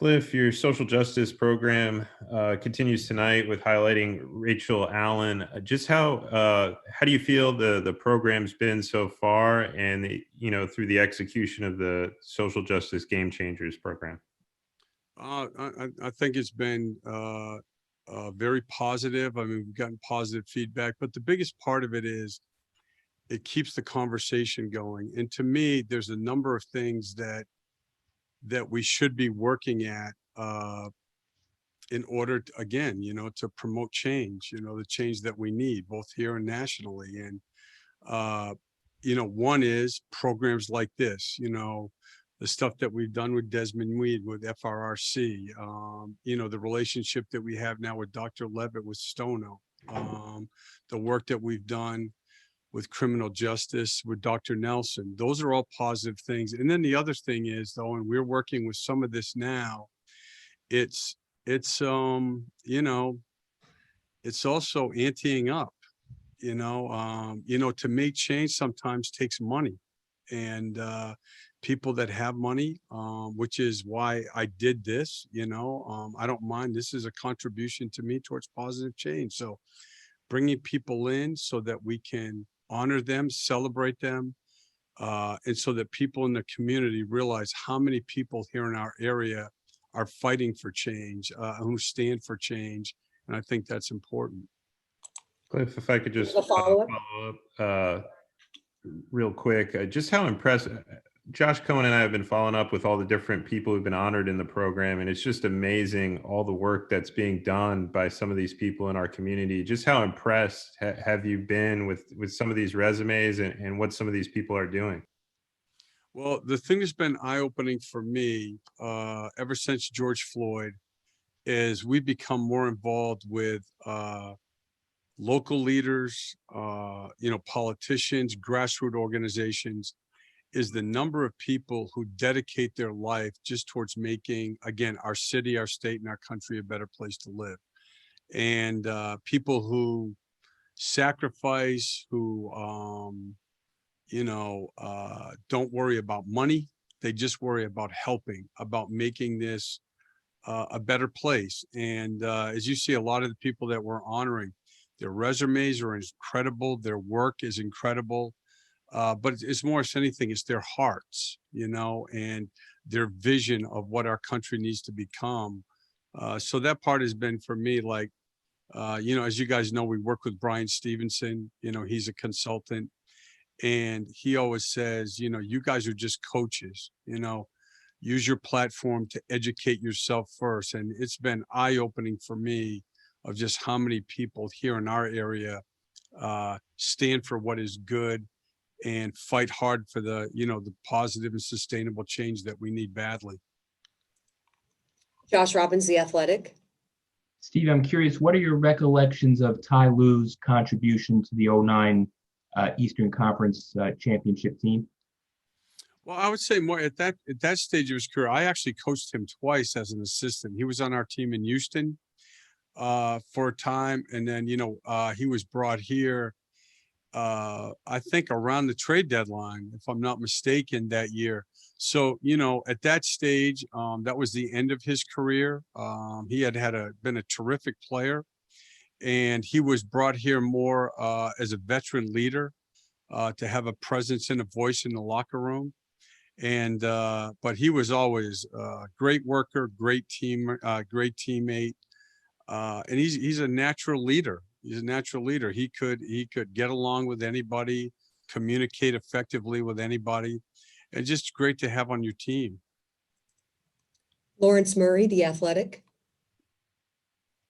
Cliff, your social justice program continues tonight with highlighting Rachel Allen. Just how do you feel the program's been so far, and through the execution of the social justice game changers program? I think it's been very positive. I mean, we've gotten positive feedback, but the biggest part of it is it keeps the conversation going. And to me, there's a number of things that we should be working at in order to, again, to promote change, the change that we need both here and nationally. And uh, one is programs like this, the stuff that we've done with Desmond Weed, with FRRC, the relationship that we have now with Dr. Levitt, with Stono, the work that we've done with criminal justice, with Dr. Nelson. Those are all positive things. And then the other thing is, though, and we're working with some of this now, it's, it's, it's also anteing up, to make change sometimes takes money. And people that have money, which is why I did this, I don't mind. This is a contribution to me towards positive change. So bringing people in so that we can honor them, celebrate them, and so that people in the community realize how many people here in our area are fighting for change, who stand for change. And I think that's important. Cliff, if I could just A follow-up? follow up real quick, just how impressed Josh Cohen and I have been following up with all the different people who've been honored in the program, and it's just amazing all the work that's being done by some of these people in our community. Just how impressed have you been with some of these resumes and what some of these people are doing? Well, the thing that's been eye-opening for me ever since George Floyd is we've become more involved with local leaders, politicians, grassroots organizations, is the number of people who dedicate their life just towards making, again, our city, our state, and our country a better place to live. And people who sacrifice, who, don't worry about money. They just worry about helping, about making this a better place. And as you see, a lot of the people that we're honoring, their resumes are incredible. Their work is incredible. But it's more than anything, it's their hearts, and their vision of what our country needs to become. So that part has been for me, like, as you guys know, we work with Bryant Stevenson, he's a consultant, and he always says, you guys are just coaches, use your platform to educate yourself first. And it's been eye-opening for me of just how many people here in our area stand for what is good and fight hard for the positive and sustainable change that we need badly. Josh Robbins, The Athletic. Steve, I'm curious, what are your recollections of Ty Lue's contribution to the '09 Eastern Conference championship team? Well, I would say more at that stage of his career. I actually coached him twice as an assistant. He was on our team in Houston for a time, and then he was brought here. I think around the trade deadline, if I'm not mistaken, that year. So, at that stage, that was the end of his career. He had been a terrific player, and he was brought here more as a veteran leader to have a presence and a voice in the locker room. And but he was always a great worker, great teammate, and he's a natural leader. He's a natural leader. He could get along with anybody, communicate effectively with anybody, and just great to have on your team. Lawrence Murray, The Athletic.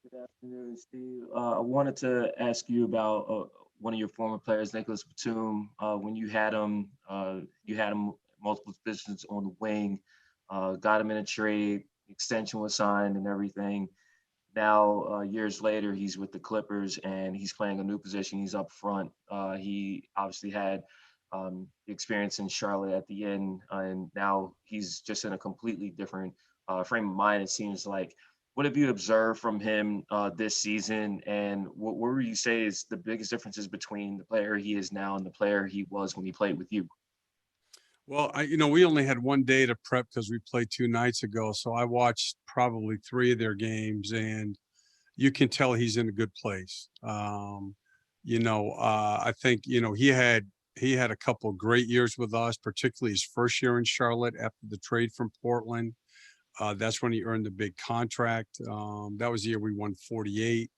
Good afternoon, Steve. I wanted to ask you about one of your former players, Nicholas Batum. When you had him multiple positions on the wing, got him in a trade, extension was signed and everything. Now, years later, he's with the Clippers and he's playing a new position. He's up front. He obviously had experience in Charlotte at the end, and now he's just in a completely different frame of mind, it seems like. What have you observed from him this season, and what would you say is the biggest differences between the player he is now and the player he was when he played with you? Well, we only had one day to prep because we played 2 nights ago. So I watched probably 3 of their games, and you can tell he's in a good place. I think, he had a couple of great years with us, particularly his first year in Charlotte after the trade from Portland. That's when he earned the big contract. That was the year we won 48.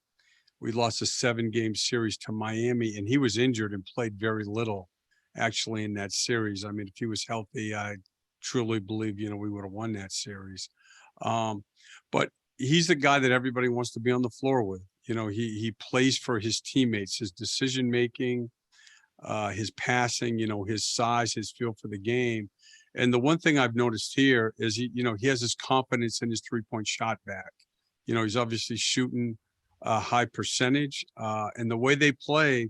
We lost a 7-game series to Miami, and he was injured and played very little actually in that series. I mean, if he was healthy, I truly believe, we would have won that series. But he's the guy that everybody wants to be on the floor with. He plays for his teammates, his decision making, his passing, his size, his feel for the game. And the one thing I've noticed here is he has his confidence in his 3-point shot back. He's obviously shooting a high percentage, and the way they play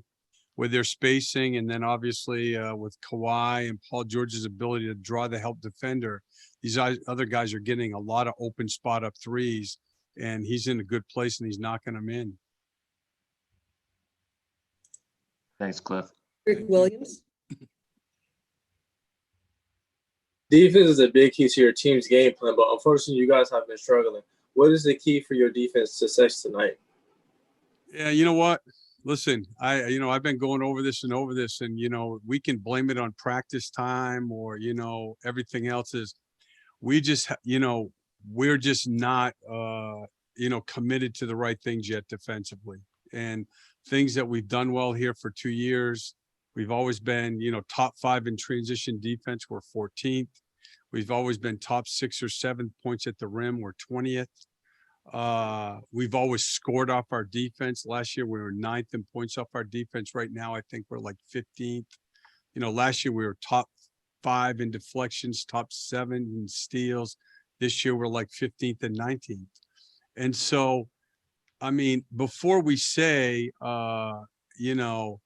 with their spacing, and then obviously with Kawhi and Paul George's ability to draw the help defender, these other guys are getting a lot of open spot up threes, and he's in a good place and he's knocking them in. Thanks, Cliff. Rick Williams. Defense is a big key to your team's game plan, but unfortunately, you guys have been struggling. What is the key for your defense success tonight? Yeah, you know what? Listen, I've been going over this, and we can blame it on practice time or, everything else is we're just not, committed to the right things yet defensively, and things that we've done well here for 2 years. We've always been, top 5 in transition defense. We're 14th. We've always been top 6 or 7 points at the rim. We're 20th. We've always scored off our defense. Last year we were 9th in points off our defense. Right now I think we're like 15th. Last year we were top 5 in deflections, top 7 in steals. This year we're like 15th and 19th. And so, I mean, before we say,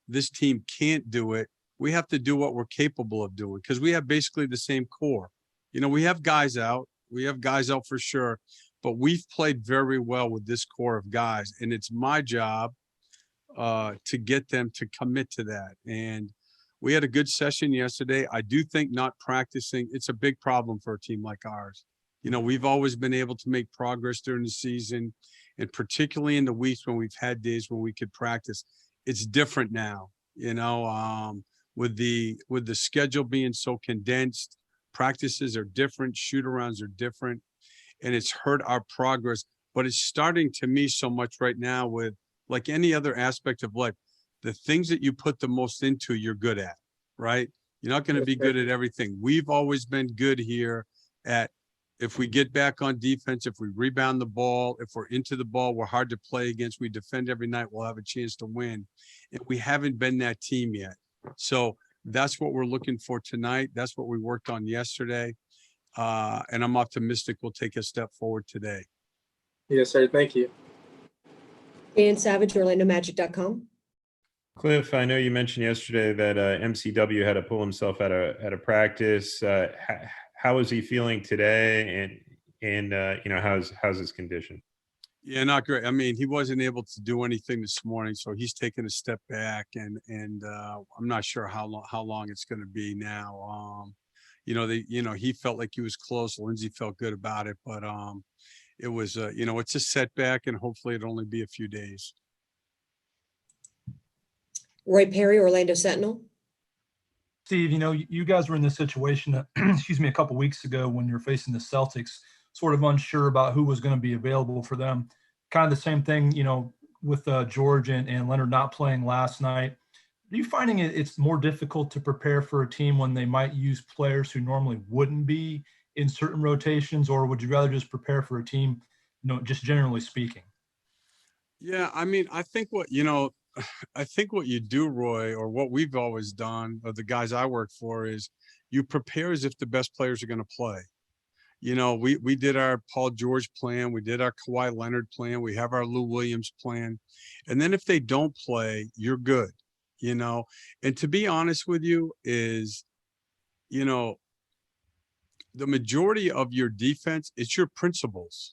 this team can't do it, we have to do what we're capable of doing, because we have basically the same core. We have guys out. We have guys out for sure. But we've played very well with this core of guys, and it's my job to get them to commit to that. And we had a good session yesterday. I do think not practicing, it's a big problem for a team like ours. We've always been able to make progress during the season, and particularly in the weeks when we've had days when we could practice. It's different now, with the schedule being so condensed. Practices are different, shoot-arounds are different, and it's hurt our progress. But it's starting to me so much right now with, like any other aspect of life, the things that you put the most into, you're good at, right? You're not going to be good at everything. We've always been good here at, if we get back on defense, if we rebound the ball, if we're into the ball, we're hard to play against, we defend every night, we'll have a chance to win. And we haven't been that team yet. So that's what we're looking for tonight. That's what we worked on yesterday. And I'm optimistic we'll take a step forward today. Yes, sir. Thank you. Dan Savage, OrlandoMagic.com. Cliff, I know you mentioned yesterday that MCW had to pull himself out of practice. How is he feeling today? And how's his condition? Yeah, not great. I mean, he wasn't able to do anything this morning, so he's taken a step back, and I'm not sure how long it's going to be now. He felt like he was close. Lindsay felt good about it, but it was it's a setback, and hopefully it'll only be a few days. Roy Perry, Orlando Sentinel. Steve, you guys were in this situation, a couple weeks ago when you're facing the Celtics, sort of unsure about who was going to be available for them. Kind of the same thing, with George and Leonard not playing last night. Are you finding it's more difficult to prepare for a team when they might use players who normally wouldn't be in certain rotations, or would you rather just prepare for a team, just generally speaking? Yeah, I mean, I think what you do, Roy, or what we've always done, or the guys I work for, is you prepare as if the best players are going to play. We did our Paul George plan. We did our Kawhi Leonard plan. We have our Lou Williams plan. And then if they don't play, you're good, And to be honest with you is, the majority of your defense, it's your principles.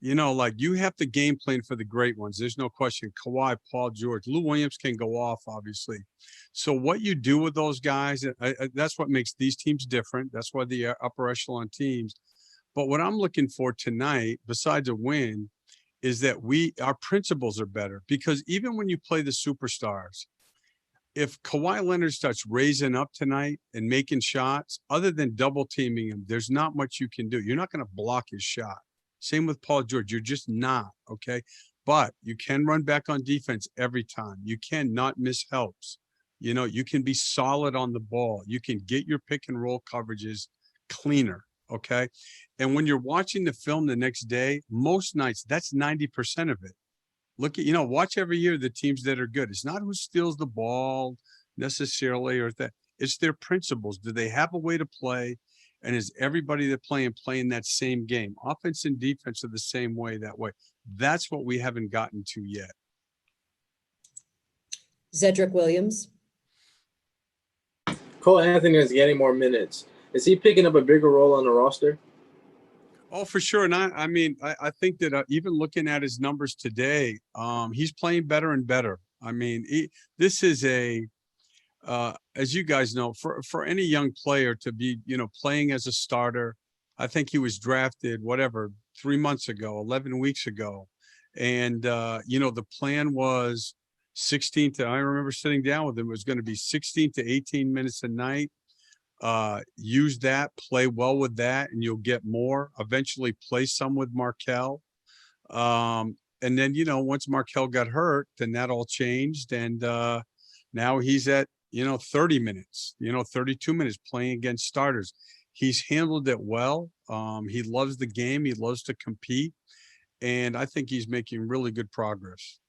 You know, like you have to game plan for the great ones. There's no question. Kawhi, Paul George, Lou Williams can go off, obviously. So what you do with those guys, that's what makes these teams different. That's why the upper echelon teams. But what I'm looking for tonight, besides a win, is that our principles are better, because even when you play the superstars, if Kawhi Leonard starts raising up tonight and making shots, other than double teaming him, there's not much you can do. You're not going to block his shot. Same with Paul George. You're just not, okay? But you can run back on defense every time. You can not miss helps. You know, you can be solid on the ball. You can get your pick and roll coverages cleaner, okay? And when you're watching the film the next day, most nights, that's 90% of it. Look at, watch every year the teams that are good. It's not who steals the ball necessarily or that. It's their principles. Do they have a way to play? And is everybody that playing that same game? Offense and defense are the same way that way. That's what we haven't gotten to yet. Cedric Williams. Cole Anthony is getting more minutes. Is he picking up a bigger role on the roster? Oh, for sure. And I think that even looking at his numbers today, he's playing better and better. I mean, this is as you guys know, for any young player to be, playing as a starter. I think he was drafted, 3 months ago, 11 weeks ago. And, the plan was 16 to, I remember sitting down with him, it was going to be 16 to 18 minutes a night. Use that, play well with that, and you'll get more. Eventually play some with Markelle. And then, once Markelle got hurt, then that all changed. And now he's at, 30 minutes, 32 minutes playing against starters. He's handled it well. He loves the game. He loves to compete. And I think he's making really good progress.